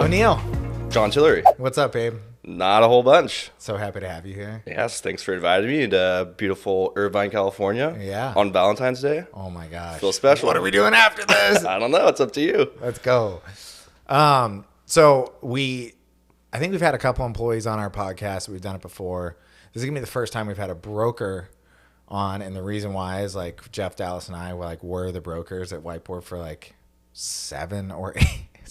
O'Neill. John Tillery. What's up, babe? Not a whole bunch. So happy to have you here. Yes, thanks for inviting me to beautiful Irvine, California. Yeah. On Valentine's Day. Oh my gosh. Feel special. What are we doing after this? I don't know. It's up to you. Let's go. I think we've had a couple employees on our podcast. We've done it before. This is gonna be the first time we've had a broker on, and the reason why is like Jeff Dallas and I were the brokers at Whiteboard for like 7 or 8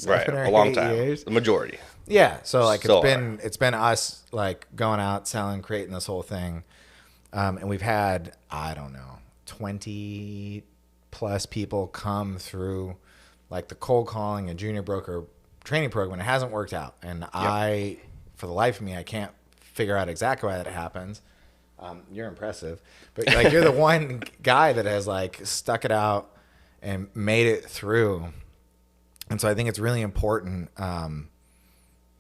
Right. or A long 8 time. years. The majority. Yeah, so like Still it's been us like going out, selling, creating this whole thing, and we've had 20 plus people come through like the cold calling and junior broker training program. It hasn't worked out, and for the life of me, I can't figure out exactly why that happens. You're impressive, but like you're the one guy that has like stuck it out and made it through, and so I think it's really important.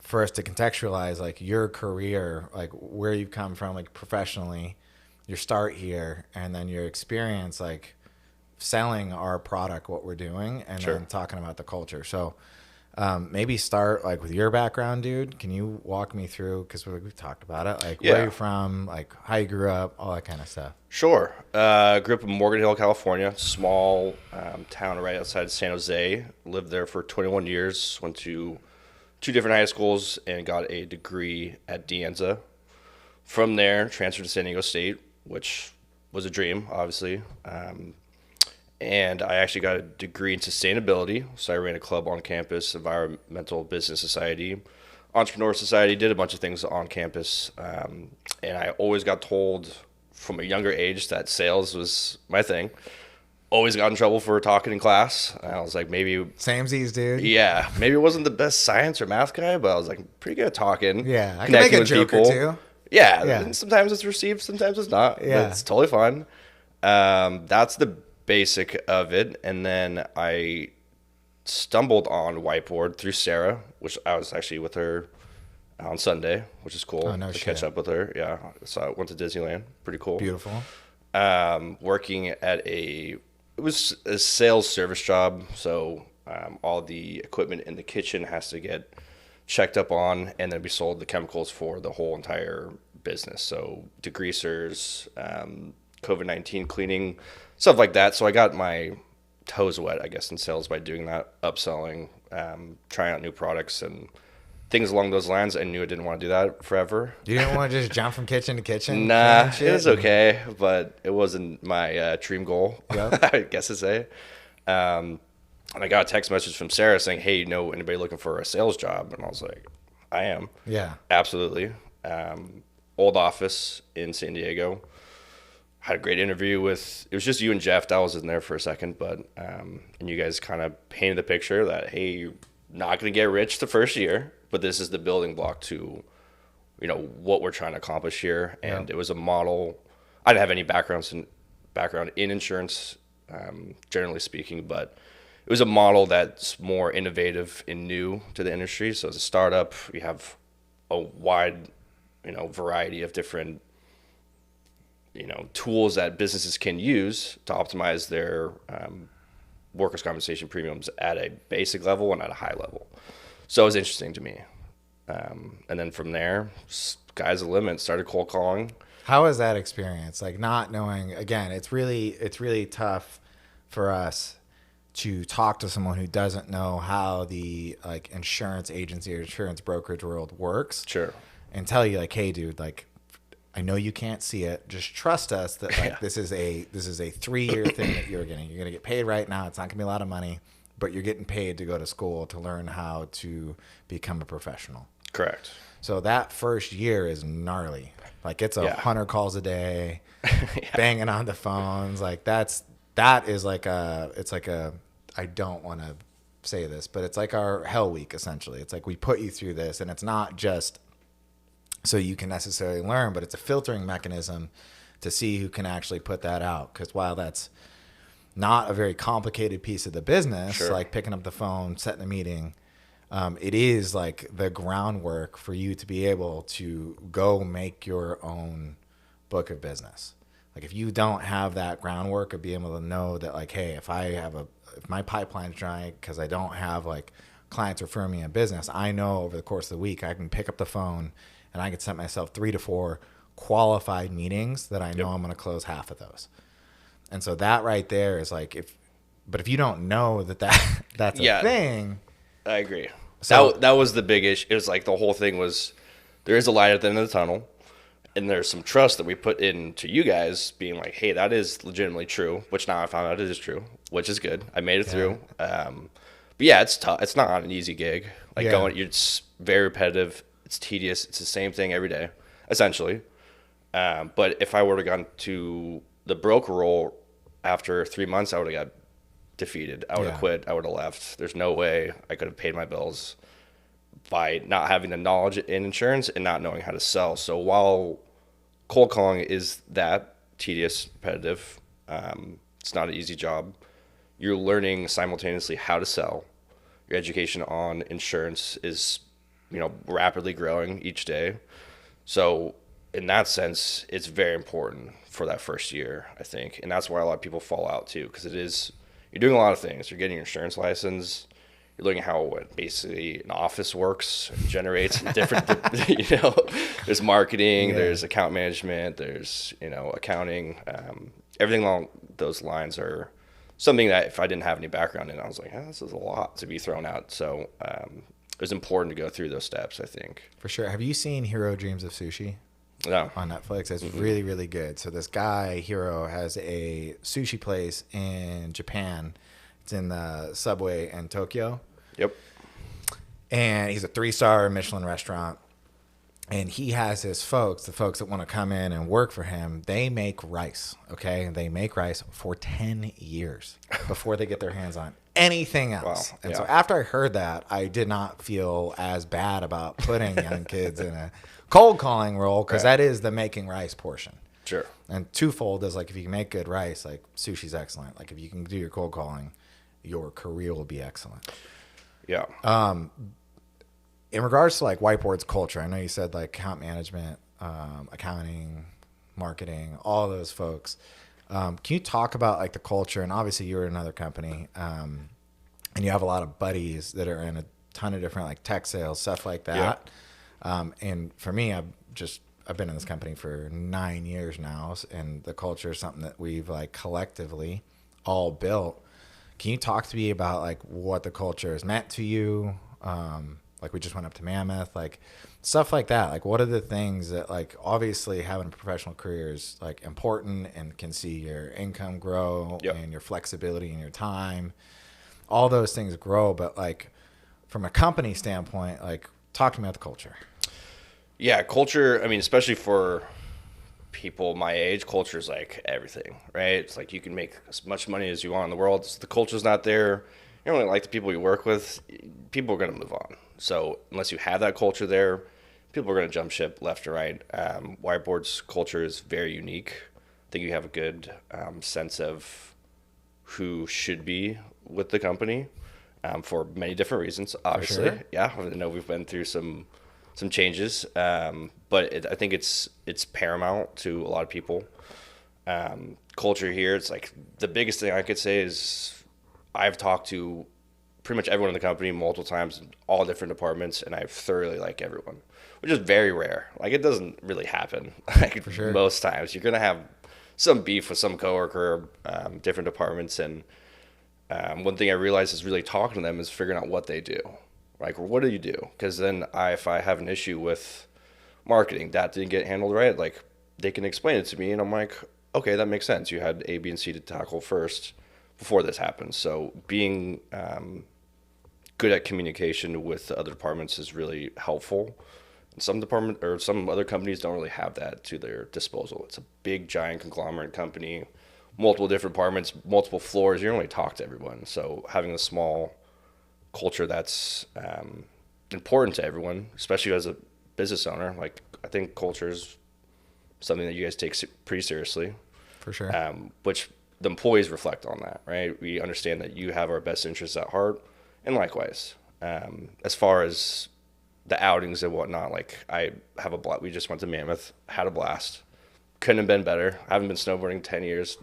For us to contextualize like your career, like where you've come from, like professionally, your start here, and then your experience, like selling our product, what we're doing, and Sure. then talking about the culture. So maybe start like with your background, dude. Can you walk me through, because we've talked about it, like where you're from, like how you grew up, all that kind of stuff. Sure. Grew up in Morgan Hill, California. Small town right outside San Jose. Lived there for 21 years. Went to 2 different high schools and got a degree at De Anza. From there, transferred to San Diego State, which was a dream, obviously. And I actually got a degree in sustainability. So I ran a club on campus, Environmental Business Society, Entrepreneur Society, did a bunch of things on campus. And I always got told from a younger age that sales was my thing. Always got in trouble for talking in class. I was like, maybe Samesies, dude. yeah, maybe it wasn't the best science or math guy, but I was like pretty good at talking. Yeah, I can make a joke or two. Yeah, Yeah. and sometimes it's received, sometimes it's not. Yeah. But it's totally fine. That's the basic of it. And then I stumbled on Whiteboard through Sarah, which I was actually with her on Sunday, which is cool Oh, no to shit. catch up with her. Yeah, so I went to Disneyland. Pretty cool. Beautiful. Working at it was a sales service job, so all the equipment in the kitchen has to get checked up on, and then we sold the chemicals for the whole entire business. So degreasers, COVID-19 cleaning, stuff like that. So I got my toes wet, I guess, in sales by doing that, upselling, trying out new products and things along those lines. I knew I didn't want to do that forever. You didn't want to just jump from kitchen to kitchen? Nah, and shit? it was okay, but it wasn't my dream goal, Yep. I guess to say. And I got a text message from Sarah saying, hey, you know anybody looking for a sales job? And I was like, I am. Yeah. Absolutely. Old office in San Diego. Had a great interview with, it was just you and Jeff. That was in there for a second, but, and you guys kind of painted the picture that, hey, you're not going to get rich the first year, but this is the building block to, you know, what we're trying to accomplish here. And It was a model. I didn't have any background in insurance, generally speaking, but it was a model that's more innovative and new to the industry. So as a startup, you have a wide, variety of different, tools that businesses can use to optimize their workers' compensation premiums at a basic level and at a high level. So it was interesting to me. And then from there, sky's the limit. Started cold calling. How was that experience? Like not knowing, again, it's really tough for us to talk to someone who doesn't know how the like insurance agency or insurance brokerage world works. Sure. And tell you like, hey dude, like I know you can't see it. Just trust us that like this is a 3-year thing that you're going to get paid right now. It's not gonna be a lot of money, but you're getting paid to go to school to learn how to become a professional. Correct. So that first year is gnarly. Like it's 100 calls a day, banging on the phones. Like that is like I don't want to say this, but it's like our hell week essentially. It's like we put you through this, and it's not just so you can necessarily learn, but it's a filtering mechanism to see who can actually put that out. Because while that's not a very complicated piece of the business, Sure. like picking up the phone, setting a meeting, it is like the groundwork for you to be able to go make your own book of business. Like if you don't have that groundwork of being able to know that like, hey, if my pipeline's dry because I don't have like clients refer me a business, I know over the course of the week I can pick up the phone and I can set myself 3 to 4 qualified meetings that I know I'm going to close half of those. And so that right there is like, if you don't know that's a thing. I agree. So that was the big issue. It was like the whole thing was there is a light at the end of the tunnel, and there's some trust that we put into you guys being like, hey, that is legitimately true, which now I found out it is true, which is good. I made it through. But yeah, it's tough. It's not an easy gig. Like it's very repetitive. It's tedious. It's the same thing every day, essentially. But if I would have gone to the broker role after 3 months, I would have got defeated. I would have quit. I would have left. There's no way I could have paid my bills by not having the knowledge in insurance and not knowing how to sell. So while cold calling is that tedious, repetitive, it's not an easy job. You're learning simultaneously how to sell. Your education on insurance is, rapidly growing each day. So in that sense, it's very important for that first year, I think. And that's why a lot of people fall out too, because you're doing a lot of things. You're getting your insurance license. You're learning how basically an office works, and generates different, there's marketing, there's account management, there's, accounting. Everything along those lines are something that if I didn't have any background in, I was like, this is a lot to be thrown out. So it was important to go through those steps, I think. For sure. Have you seen Hero Dreams of Sushi? No. On Netflix. It's really, really good. So this guy, Hiro, has a sushi place in Japan. It's in the subway in Tokyo. Yep. And he's a 3-star Michelin restaurant. And he has his folks, the folks that want to come in and work for him, they make rice, okay? They make rice for 10 years before they get their hands on anything else. Wow. And so after I heard that, I did not feel as bad about putting young kids in a cold calling role, because that is the making rice portion. Sure. And twofold is like, if you can make good rice, like sushi's excellent. Like if you can do your cold calling, your career will be excellent. Yeah. In regards to like Whiteboard's culture, I know you said like account management, accounting, marketing, all those folks. Can you talk about like the culture? And obviously you're in another company, and you have a lot of buddies that are in a ton of different like tech sales, stuff like that. And for me, I've been in this company for 9 years now, and the culture is something that we've like collectively all built. Can you talk to me about like what the culture has meant to you? Like we just went up to Mammoth, like stuff like that. Like what are the things that like obviously having a professional career is like important and can see your income grow and your flexibility and your time, all those things grow. But like from a company standpoint, like talk to me about the culture. Yeah, culture, I mean, especially for people my age, culture is like everything, right? It's like you can make as much money as you want in the world. So the culture's not there. You don't really like the people you work with, people are going to move on. So unless you have that culture there, people are going to jump ship left or right. Whiteboard's culture is very unique. I think you have a good sense of who should be with the company for many different reasons, obviously. Sure. Yeah, I know we've been through some changes, but I think it's paramount to a lot of people. Culture here, it's like the biggest thing I could say is I've talked to pretty much everyone in the company multiple times in all different departments, and I thoroughly like everyone, which is very rare. Like it doesn't really happen. Like for sure. Most times you're gonna have some beef with some coworker, different departments, and one thing I realized is really talking to them is figuring out what they do. Like, what do you do? Because then if I have an issue with marketing, that didn't get handled right, like they can explain it to me, and I'm like, okay, that makes sense. You had A, B, and C to tackle first before this happened. So being good at communication with the other departments is really helpful. Some department or some other companies don't really have that to their disposal. It's a big, giant conglomerate company, multiple different departments, multiple floors. You don't really talk to everyone. So having a small culture that's important to everyone, especially as a business owner, like I think culture is something that you guys take pretty seriously. For sure. Which the employees reflect on that, right? We understand that you have our best interests at heart, and likewise, as far as the outings and whatnot, like I have a blast. We just went to Mammoth, had a blast. Couldn't have been better. I haven't been snowboarding in 10 years.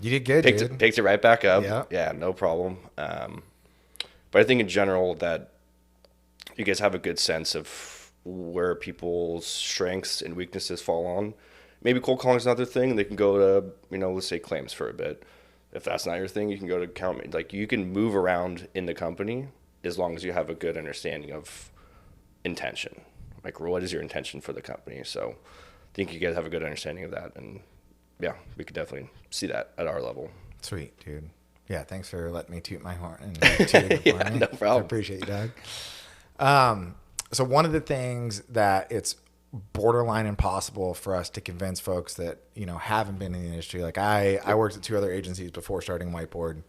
You did good, Picked it right back up. Yeah, no problem. But I think in general that you guys have a good sense of where people's strengths and weaknesses fall on. Maybe cold calling is another thing. They can go to, let's say claims for a bit. If that's not your thing, you can go to account. Like, you can move around in the company as long as you have a good understanding of intention. Like, what is your intention for the company? So I think you guys have a good understanding of that. And yeah, we could definitely see that at our level. Sweet, dude. Yeah, thanks for letting me toot my horn and toot it for Yeah, me. no problem. I appreciate you, Doug. So one of the things that it's borderline impossible for us to convince folks that, haven't been in the industry. Like I worked at 2 other agencies before starting Whiteboard.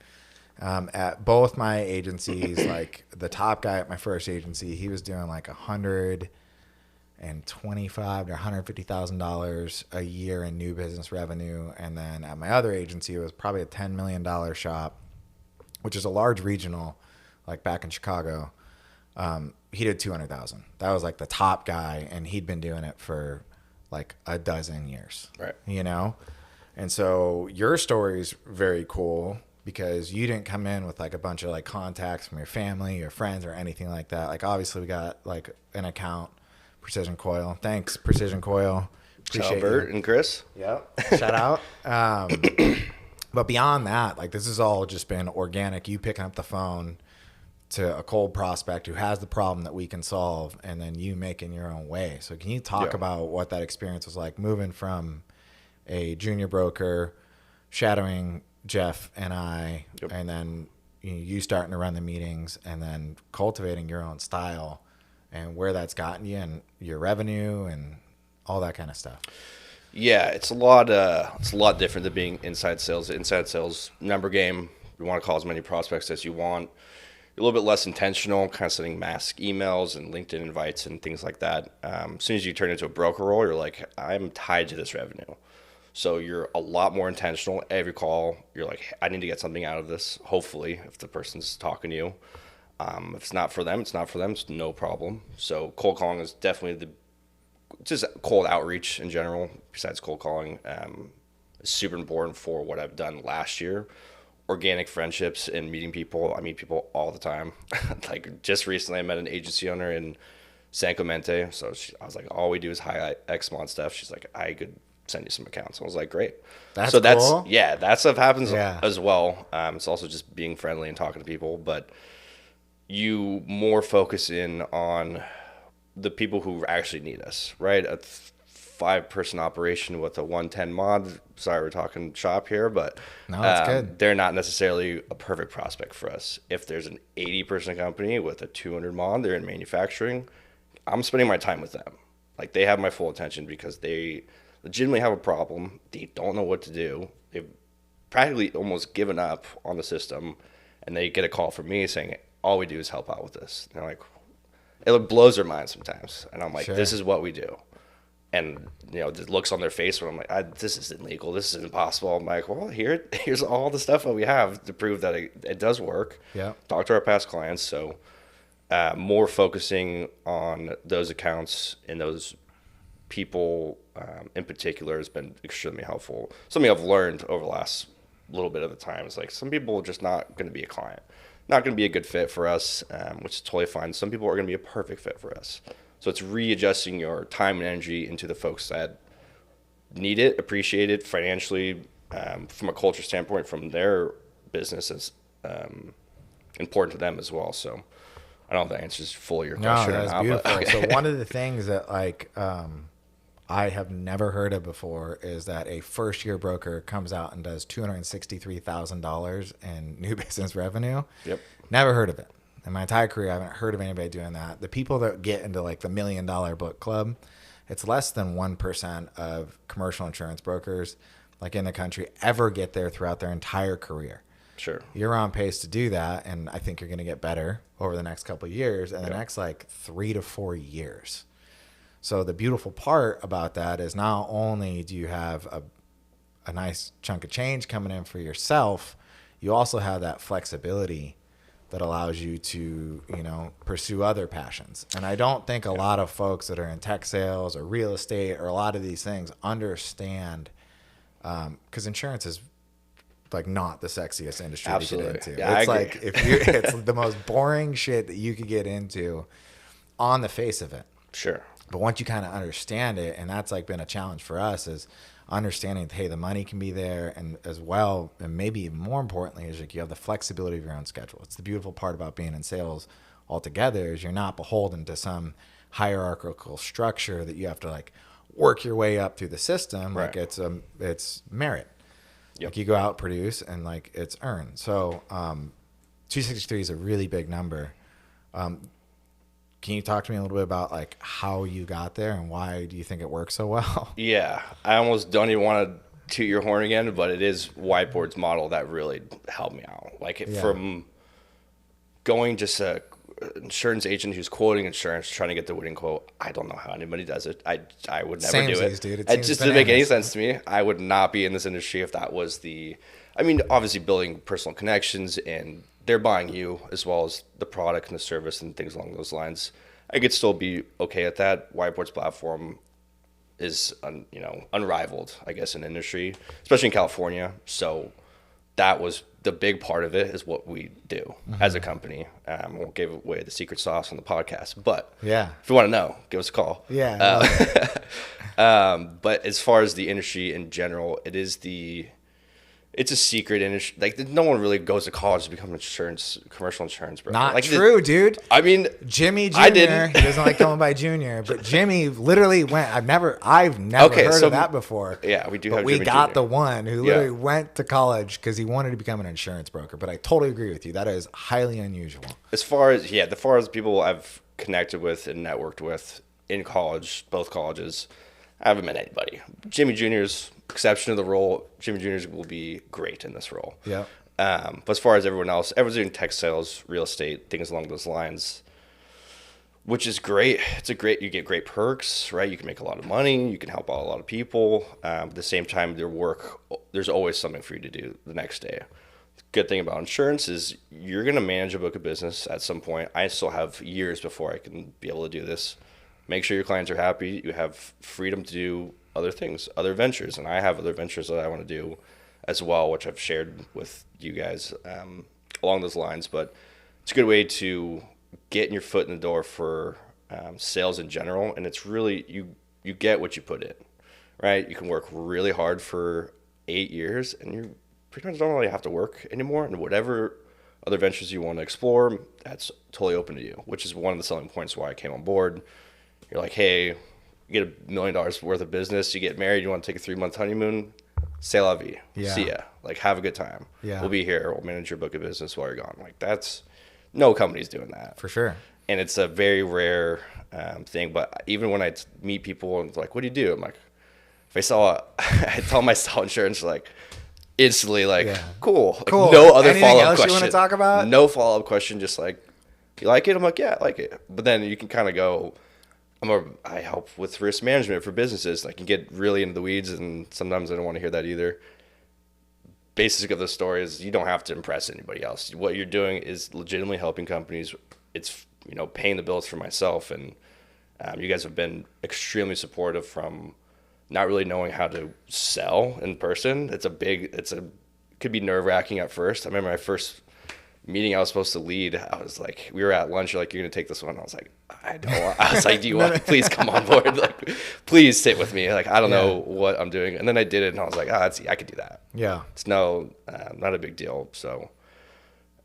At both my agencies, like the top guy at my first agency, he was doing like $125,000 to $150,000 a year in new business revenue. And then at my other agency, it was probably a $10 million shop, which is a large regional, like back in Chicago. He did 200,000. That was like the top guy, and he'd been doing it for like a dozen years. Right. And so your story's very cool because you didn't come in with like a bunch of like contacts from your family or friends or anything like that. Like obviously we got like an account, Precision Coil. Thanks, Precision Coil. Appreciate Bert and Chris. Yep. Shout out. But beyond that, like this has all just been organic. You picking up the phone to a cold prospect who has the problem that we can solve, and then you making your own way. So can you talk about what that experience was like, moving from a junior broker, shadowing Jeff and I, and then you starting to run the meetings, and then cultivating your own style, and where that's gotten you and your revenue and all that kind of stuff? Yeah, it's a lot different than being inside sales. Inside sales, number game. You want to call as many prospects as you want. A little bit less intentional, kind of sending mass emails and LinkedIn invites and things like that. As soon as you turn into a broker role, you're like, I'm tied to this revenue. So you're a lot more intentional. Every call, you're like, I need to get something out of this, hopefully, if the person's talking to you. If it's not for them, it's not for them. It's no problem. So cold calling is definitely just cold outreach in general, besides cold calling, is super important for what I've done last year. Organic friendships and meeting people. I meet people all the time. Like just recently I met an agency owner in San Clemente. So I was like, all we do is highlight Xmon stuff. She's like, I could send you some accounts. I was like, great. That's cool. That stuff happens as well. It's also just being friendly and talking to people, but you more focus in on the people who actually need us, right? A 5-person operation with a 110 mod. Sorry, we're talking shop here, but no, that's good. They're not necessarily a perfect prospect for us. If there's an 80-person company with a 200 mod, they're in manufacturing, I'm spending my time with them. Like, they have my full attention because they legitimately have a problem. They don't know what to do. They've practically almost given up on the system, and they get a call from me saying, all we do is help out with this. And they're like, it blows their mind sometimes. And I'm like, This is what we do. And, the looks on their face when I'm like, this isn't legal. This is impossible. I'm like, well, here's all the stuff that we have to prove that it does work. Yeah. Talk to our past clients. So more focusing on those accounts and those people in particular has been extremely helpful. Something I've learned over the last little bit of the time is like some people are just not going to be a client, not going to be a good fit for us, which is totally fine. Some people are going to be a perfect fit for us. So it's readjusting your time and energy into the folks that need it, appreciate it financially, from a culture standpoint, from their business is important to them as well. So I don't know if that answers fully your question. No, that's beautiful. But, okay. So one of the things that I have never heard of before is that a first-year broker comes out and does $263,000 in new business revenue. Yep. Never heard of it. In my entire career, I haven't heard of anybody doing that. The people that get into like the $1 million book club, it's less than 1% of commercial insurance brokers like in the country ever get there throughout their entire career. Sure. You're on pace to do that, and I think you're going to get better over the next couple of years and the next like 3 to 4 years. So the beautiful part about that is not only do you have a nice chunk of change coming in for yourself, you also have that flexibility that allows you to, pursue other passions. And I don't think a lot of folks that are in tech sales or real estate or a lot of these things understand, because insurance is like not the sexiest industry to get into. Yeah, it's like it's the most boring shit that you could get into. on the face of it. Sure. But once you kind of understand it, and that's like been a challenge for us, is understanding, hey, the money can be there, and as well, and maybe even more importantly, is like you have the flexibility of your own schedule. It's the beautiful part about being in sales altogether, is you're not beholden to some hierarchical structure that you have to like work your way up through the system. Right. Like it's merit. Yep. Like you go out, produce, and like it's earned. So 263 is a really big number. Can you talk to me a little bit about like how you got there and why do you think it works so well? Yeah, I almost don't even want to toot your horn again, but it is Whiteboard's model that really helped me out. Like from going just a insurance agent who's quoting insurance, trying to get the winning quote. I don't know how anybody does it. I would never do it. Dude. It just didn't make any sense to me. I would not be in this industry if that was the. I mean, obviously building personal connections and they're buying you as well as the product and the service and things along those lines. I could still be okay at that. Whiteboard's platform is unrivaled, I guess, in industry, especially in California. So that was the big part of it, is what we do as a company. I won't give away the secret sauce on the podcast, but if you want to know, give us a call. But as far as the industry in general, it's a secret industry. Like, no one really goes to college to become commercial insurance broker. Not like true, dude. I mean, Jimmy Jr. I didn't. He doesn't like coming by Junior, but Jimmy literally went. I've never heard of that before. Yeah, we do. But have we Jimmy got Jr. the one who literally went to college because he wanted to become an insurance broker. But I totally agree with you. That is highly unusual. As far as people I've connected with and networked with in college, both colleges, I haven't met anybody. Jimmy Jr.'s exception of the role. Jimmy Jr.'s will be great in this role. Yeah. But as far as everyone else, everyone's doing tech sales, real estate, things along those lines, which is great. You get great perks, right? You can make a lot of money. You can help out a lot of people. At the same time, there's always something for you to do the next day. The good thing about insurance is you're going to manage a book of business at some point. I still have years before I can be able to do this. Make sure your clients are happy. You have freedom to do other things, other ventures. And I have other ventures that I want to do as well, which I've shared with you guys along those lines. But it's a good way to get your foot in the door for sales in general. And it's really, you get what you put in, right? You can work really hard for 8 years and you pretty much don't really have to work anymore. And whatever other ventures you want to explore, that's totally open to you, which is one of the selling points why I came on board. You're like, hey, you get $1 million worth of business, you get married, you want to take a 3-month honeymoon, c'est la vie. Yeah. See ya. Like, have a good time. Yeah. We'll be here. We'll manage your book of business while you're gone. Like, no company's doing that. For sure. And it's a very rare thing. But even when I meet people and like, what do you do? I'm like, if I tell them I sell insurance, like, instantly, like, cool. Like, Cool. no other Anything follow-up else question. you want to talk about? No follow-up question. Just like, you like it? I'm like, yeah, I like it. But then you can kind of go, I help with risk management for businesses. Like, you get really into the weeds, and sometimes I don't want to hear that either. Basic of the story is you don't have to impress anybody else. What you're doing is legitimately helping companies. It's, paying the bills for myself. And you guys have been extremely supportive from not really knowing how to sell in person. It could be nerve-wracking at first. I remember my first meeting I was supposed to lead, I was like, we were at lunch, you're like, you're going to take this one? I was like, I don't want. I was like, do you want, please come on board. Like, please sit with me. Like, I don't know what I'm doing. And then I did it and I was like, I could do that. Yeah. It's not a big deal. So,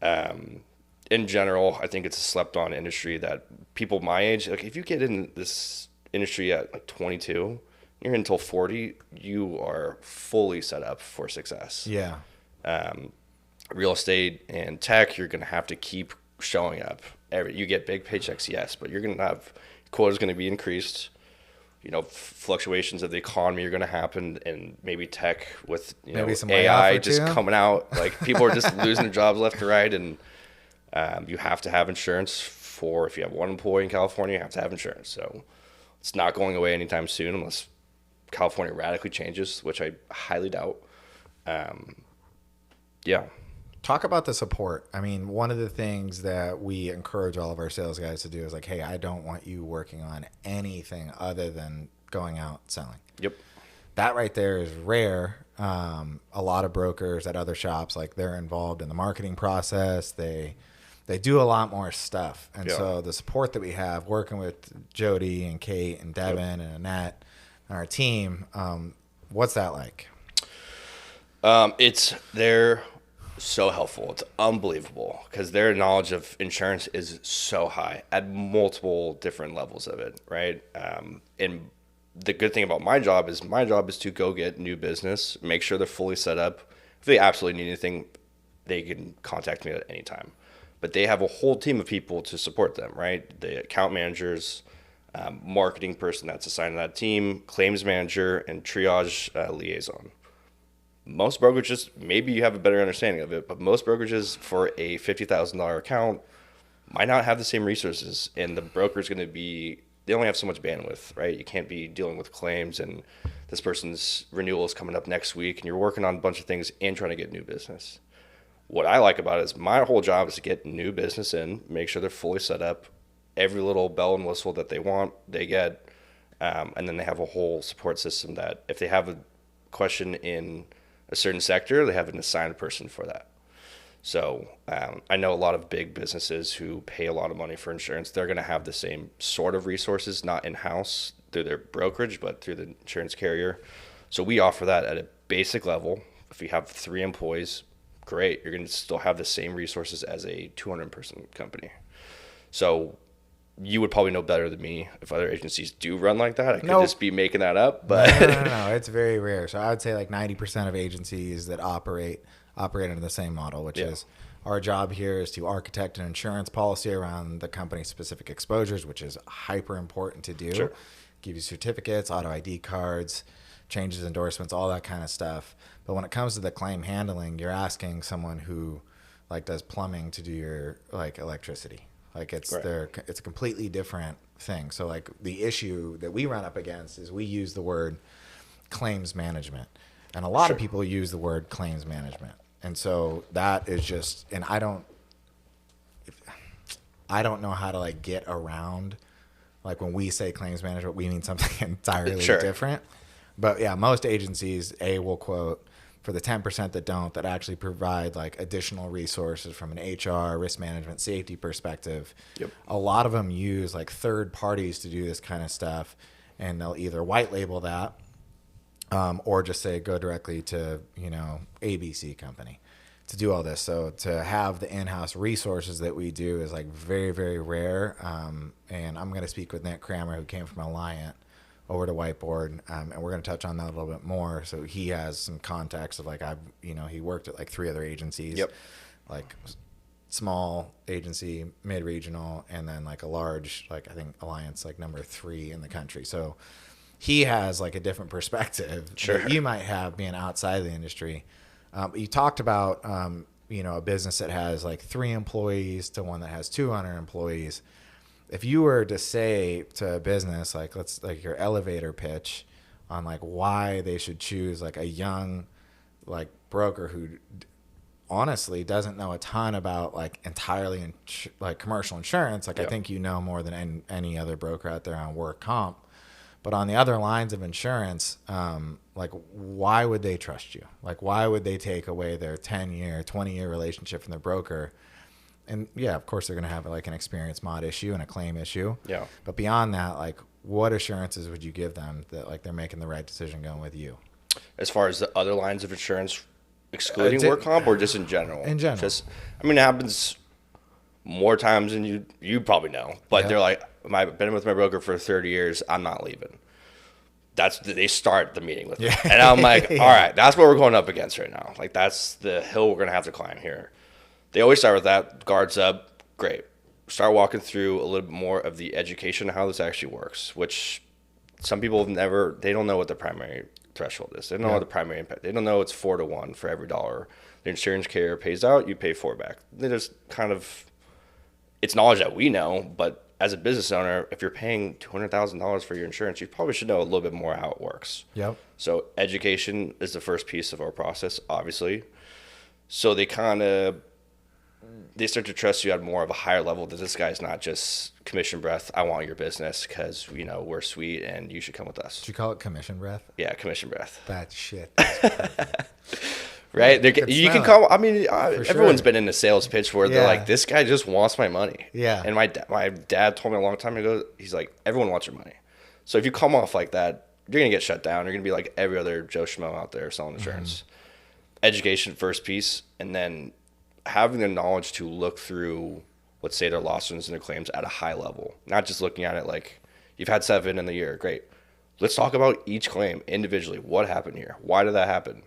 in general, I think it's a slept on industry that people my age, like if you get in this industry at like 22, you're until 40, you are fully set up for success. Yeah. Real estate and tech, you're going to have to keep showing up. You get big paychecks, yes, but you're going to have quotas going to be increased. Fluctuations of the economy are going to happen, and maybe tech with maybe some AI just coming out. Like, people are just losing their jobs left and right, and you have to have insurance for, if you have one employee in California, you have to have insurance. So it's not going away anytime soon unless California radically changes, which I highly doubt. Yeah. Talk about the support. I mean, one of the things that we encourage all of our sales guys to do is like, hey, I don't want you working on anything other than going out selling. Yep. That right there is rare. A lot of brokers at other shops, like they're involved in the marketing process. They they do a lot more stuff. And Yeah. so the support that we have working with Jody and Kate and Devin and Annette and our team, what's that like? They're so helpful. It's unbelievable because their knowledge of insurance is so high at multiple different levels of it, right? And the good thing about my job is to go get new business, make sure they're fully set up. If they absolutely need anything, they can contact me at any time. But they have a whole team of people to support them, right? The account managers, marketing person that's assigned to that team, claims manager, and triage liaison. Most brokerages, maybe you have a better understanding of it, but most brokerages for a $50,000 account might not have the same resources, and the broker's going to be, they only have so much bandwidth, right? You can't be dealing with claims, and this person's renewal is coming up next week, and you're working on a bunch of things and trying to get new business. What I like about it is my whole job is to get new business in, make sure they're fully set up, every little bell and whistle that they want, they get, and then they have a whole support system that if they have a question in a certain sector, they have an assigned person for that. So I know a lot of big businesses who pay a lot of money for insurance. They're going to have the same sort of resources, not in-house through their brokerage, but through the insurance carrier. So we offer that at a basic level. If you have 3 employees, great. You're going to still have the same resources as a 200-person company. So you would probably know better than me if other agencies do run like that. I could just be making that up, but No. It's very rare. So I would say like 90% of agencies that operate under the same model, which is our job here is to architect an insurance policy around the company's specific exposures, which is hyper important to do. Sure. Give you certificates, auto ID cards, changes, endorsements, all that kind of stuff. But when it comes to the claim handling, you're asking someone who like does plumbing to do your like electricity. Like it's a completely different thing. So like the issue that we run up against is we use the word claims management, and a lot of people use the word claims management, and so that is just, and I don't know how to like get around like when we say claims management, we mean something entirely different. But yeah, most agencies will quote for the 10% that don't, that actually provide like additional resources from an HR, risk management, safety perspective. A lot of them use like third parties to do this kind of stuff, and they'll either white label that or just say go directly to, ABC company to do all this. So to have the in-house resources that we do is like very, very rare. And I'm going to speak with Nick Kramer, who came from Alliant, over to Whiteboard, and we're going to touch on that a little bit more. So he has some context of like he worked at like 3 other agencies, like small agency, mid-regional, and then like a large, like I think Alliance like number 3 in the country. So he has like a different perspective that you might have being outside of the industry. You talked about a business that has like 3 employees to one that has 200 employees. If you were to say to a business, like your elevator pitch on like why they should choose like a young like broker who honestly doesn't know a ton about like entirely like commercial insurance, like I think more than any other broker out there on work comp, but on the other lines of insurance, like why would they trust you? Like why would they take away their 10-year, 20-year relationship from their broker? And yeah, of course they're going to have like an experience mod issue and a claim issue. Yeah. But beyond that, like what assurances would you give them that like they're making the right decision going with you? As far as the other lines of insurance, excluding work comp, or just in general? In general. It happens more times than you probably know. But they're like, I've been with my broker for 30 years. I'm not leaving. They start the meeting with me. And I'm like, all right, that's what we're going up against right now. Like that's the hill we're going to have to climb here. They always start with that, guards up, great. Start walking through a little bit more of the education of how this actually works, which some people they don't know what the primary threshold is. They don't know what the primary impact. They don't know it's 4 to 1 for every dollar the insurance carrier pays out, you pay 4 back. They just kind of, it's knowledge that we know, but as a business owner, if you're paying $200,000 for your insurance, you probably should know a little bit more how it works. Yep. So education is the first piece of our process, obviously. So they start to trust you at more of a higher level, that this guy's not just commission breath. I want your business because, we're sweet and you should come with us. Did you call it commission breath? Yeah, commission breath. That shit. right? You can You can smell call. I mean, everyone's sure. been in a sales pitch where they're Yeah. like, "This guy just wants my money." Yeah. And my dad told me a long time ago. He's like, "Everyone wants your money." So if you come off like that, you're gonna get shut down. You're gonna be like every other Joe Schmo out there selling insurance. Education first piece, and then having the knowledge to look through, let's say, their lawsuits and their claims at a high level, not just looking at it like you've had 7 in the year. Great. Let's talk about each claim individually. What happened here? Why did that happen?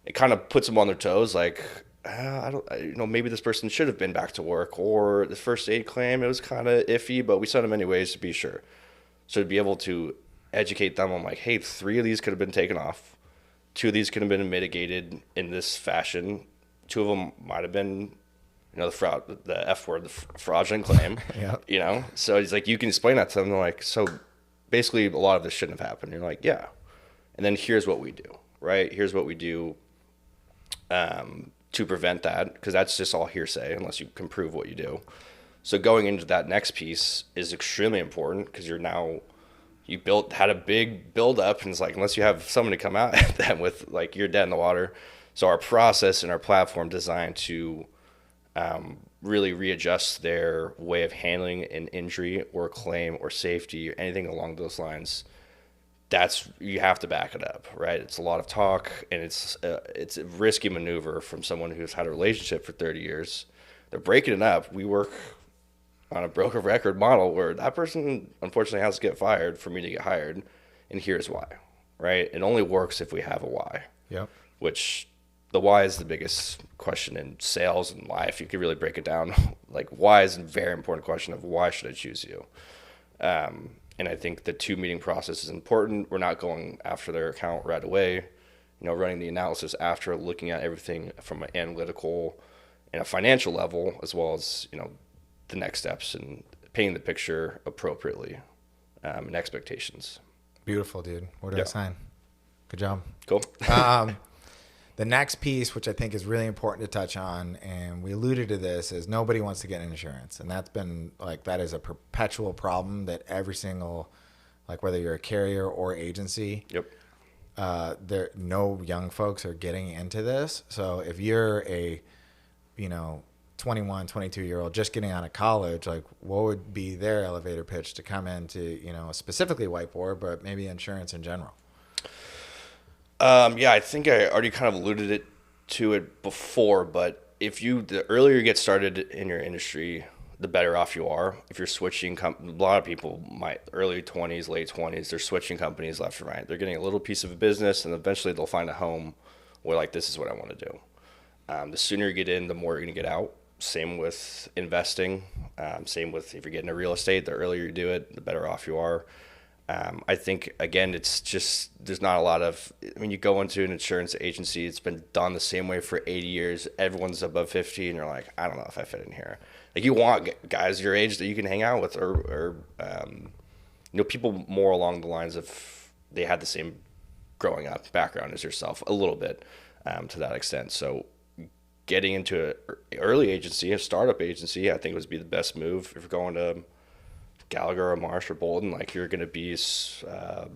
It kind of puts them on their toes. Like, I don't, maybe this person should have been back to work, or the first aid claim, it was kind of iffy, but we sent them anyways to be sure. So to be able to educate them on like, hey, 3 of these could have been taken off. 2 of these could have been mitigated in this fashion. 2 of them might have been, the F word, the fraudulent claim. Yeah. So he's like, you can explain that to them. They're like, so basically a lot of this shouldn't have happened. You're like, yeah. And then here's what we do, right? Here's what we do to prevent that, because that's just all hearsay unless you can prove what you do. So going into that next piece is extremely important, because you had a big build up, and it's like, unless you have someone to come out at them with, like, you're dead in the water. So our process and our platform designed to really readjust their way of handling an injury or claim or safety or anything along those lines. You have to back it up, right? It's a lot of talk, and it's a risky maneuver from someone who's had a relationship for 30 years. They're breaking it up. We work on a broker record model where that person unfortunately has to get fired for me to get hired, and here's why, right? It only works if we have a why. Yep. Which the why is the biggest question in sales and life. You could really break it down. Like, why is a very important question of why should I choose you? And I think the 2 meeting process is important. We're not going after their account right away, running the analysis after, looking at everything from an analytical and a financial level, as well as, the next steps, and painting the picture appropriately, and expectations. Beautiful, dude. Where do I sign? Good job. Cool. The next piece, which I think is really important to touch on, and we alluded to this, is nobody wants to get insurance. And that is a perpetual problem that every single, like, whether you're a carrier or agency, no young folks are getting into this. So if you're a, 21, 22-year-old just getting out of college, like, what would be their elevator pitch to come into, specifically whiteboard, but maybe insurance in general? Yeah, I think I already kind of alluded to it before, but the earlier you get started in your industry, the better off you are. If you're switching, a lot of people, early 20s, late 20s, they're switching companies left and right. They're getting a little piece of a business, and eventually they'll find a home where, like, this is what I want to do. The sooner you get in, the more you're going to get out. Same with investing. Same with if you're getting a real estate, the earlier you do it, the better off you are. I think, again, it's just, there's not a lot of, you go into an insurance agency, it's been done the same way for 80 years. Everyone's above 50, and you're like, I don't know if I fit in here. Like, you want guys your age that you can hang out with, or people more along the lines of they had the same growing up background as yourself a little bit, to that extent. So getting into an early agency, a startup agency, I think would be the best move. If you're going to Gallagher or Marsh or Bolton, like, you're going to be, a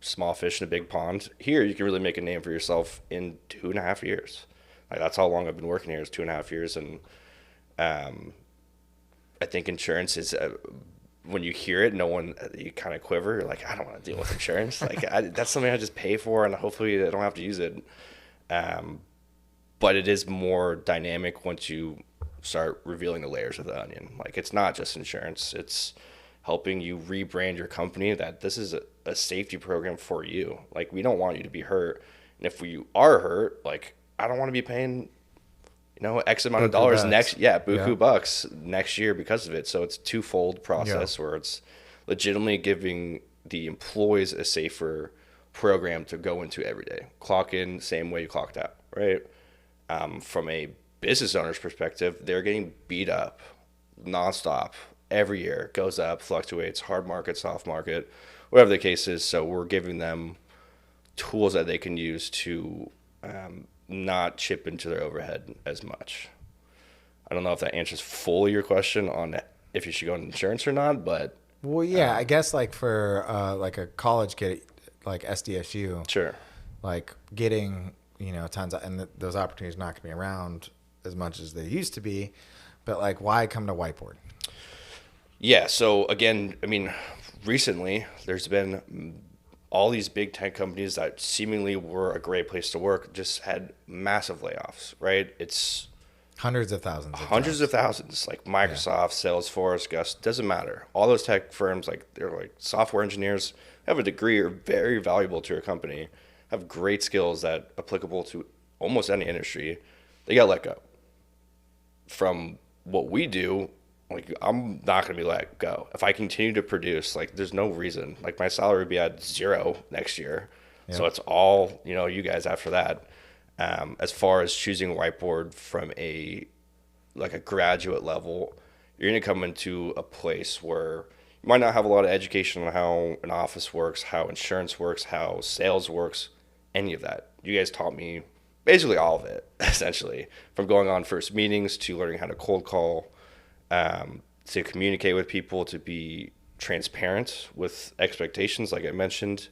small fish in a big pond. Here, you can really make a name for yourself in 2.5 years. Like, that's how long I've been working here, is 2.5 years. And I think insurance is, when you hear it, you kind of quiver. You're like, I don't want to deal with insurance. Like, that's something I just pay for, and hopefully I don't have to use it. But it is more dynamic once you start revealing the layers of the onion. Like, it's not just insurance, it's helping you rebrand your company that this is a safety program for you. Like, we don't want you to be hurt, and if we are hurt, like, I don't want to be paying X amount of dollars bucks next year because of it. So it's twofold process where it's legitimately giving the employees a safer program to go into every day. Clock in same way you clocked out, right? From a business owner's perspective, they're getting beat up nonstop every year. It goes up, fluctuates, hard market, soft market, whatever the case is. So we're giving them tools that they can use to not chip into their overhead as much. I don't know if that answers fully your question on if you should go into insurance or not, but well, yeah, I guess, like, for like a college kid like SDSU, sure, like, getting tons of, and those opportunities not going to be around as much as they used to be. But like, why come to Whiteboard? Yeah. So again, I mean, recently there's been all these big tech companies that seemingly were a great place to work just had massive layoffs, right? It's Hundreds of thousands. hundreds of thousands, like Microsoft, Salesforce, Gus, doesn't matter. All those tech firms, like they're like software engineers, have a degree, are very valuable to your company, have great skills that applicable to almost any industry. They got let go. From what we do, like I'm not going to be let go. If I continue to produce, like there's no reason. Like my salary would be at 0 next year. Yep. So it's all, you guys after that. As far as choosing Whiteboard from a graduate level, you're going to come into a place where you might not have a lot of education on how an office works, how insurance works, how sales works, any of that. You guys taught me basically all of it, essentially, from going on first meetings to learning how to cold call, to communicate with people, to be transparent with expectations, like I mentioned.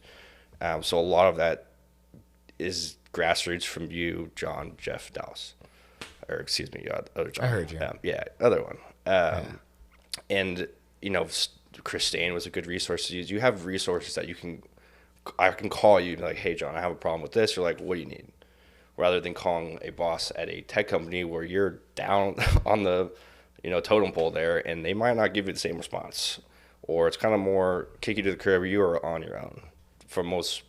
So a lot of that is grassroots from you, John, Jeff, Dallas, or excuse me, other John. I heard you. Other one. And Christine was a good resource to use. You have resources that I can call you and be like, hey, John, I have a problem with this. You're like, what do you need? Rather than calling a boss at a tech company where you're down on the totem pole there, and they might not give you the same response, or it's kind of more kick you to the curb. You are on your own. For most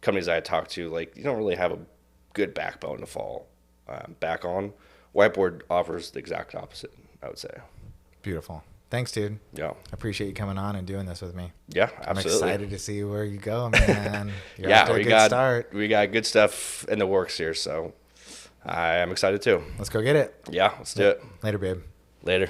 companies I talk to, like you don't really have a good backbone to fall back on. Whiteboard offers the exact opposite, I would say. Beautiful. Thanks, dude. Yeah. I appreciate you coming on and doing this with me. Yeah, absolutely. I'm excited to see where you go, man. You're yeah, off to a good start. We got good stuff in the works here, so I am excited too. Let's go get it. Yeah, let's do it. Later, babe. Later.